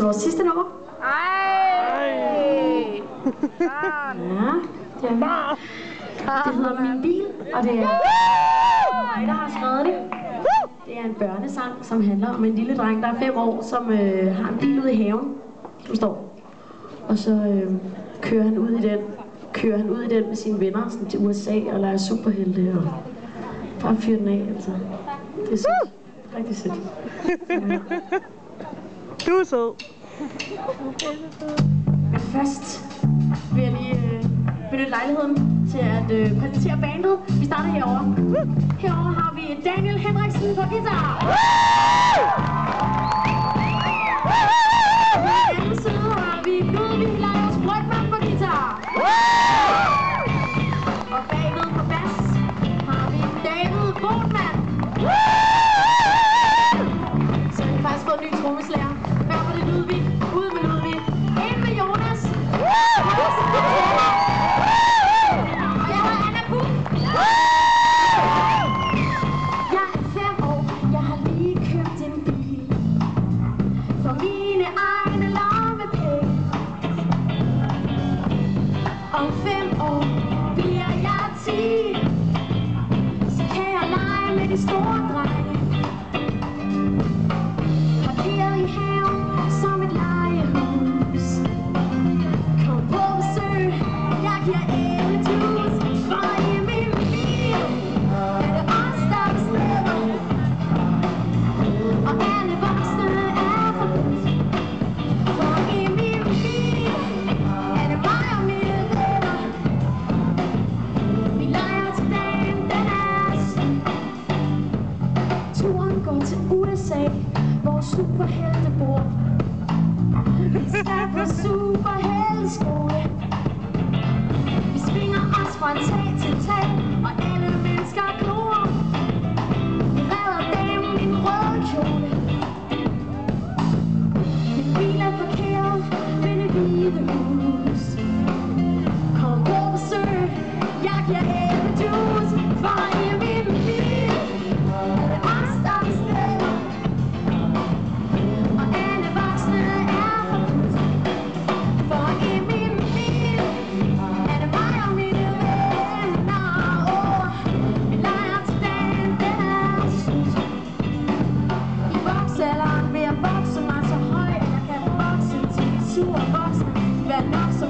Til vores sidste nummer. Ej! Ja, det hedder Min Bil, og det er mig, der har skrevet det. Det er en børnesang, som handler om en lille dreng, der er 5 år, som har en bil ude i haven, som står. Og så kører han ud i den med sine venner sådan til USA og leger superhelte og bare fyrer den af, altså. Det er sødt. Rigtig sødt. Du er sød. Men først vil jeg lige benytte lejligheden til at præsentere bandet. Vi starter herovre. Herovre har vi Daniel Henriksen på guitar. På den anden side har vi Ludvig Lejers Brygman på guitar. Og bagved på bas har vi David Bohlmann. Så vi har faktisk fået en ny trommeslager. Hør på det, Ludvig. Ud med Ludvig. Ind med Jonas. Og jeg har Anna Buch. Jeg er 5 år. Jeg har lige købt en bil. For mine egne lommepenge. Om 5 år bliver jeg 10. Så kan jeg lege med de store drenge. Parkeret i haven som et legehus. Kom på besøg, jeg giver æblejuice. For i min bil er det os, der bestemmer. Og alle voksne er forbudt. For i min bil er det mig og mine venner. Vi leger til dagen, den er slut. Turen går til USA, hvor superhelte bor. Vi skal på superhelteskole. Vi svinger os fra tag til tag, og alle mennesker glor. Vi redder damen i en rød kjole. Min bil er parkeret ved det hvide hus. Kom på besøg, jeg giver æblejuice. For i min bil er det os, der bestemmer. Og alle voksne er forbudt. For i min bil er det mig og mine venner. Vi leger til dagen, den er slut. I voksalderen vil jeg vokse mig så høj, at jeg kan vokse til de sure voksne. Vær nok så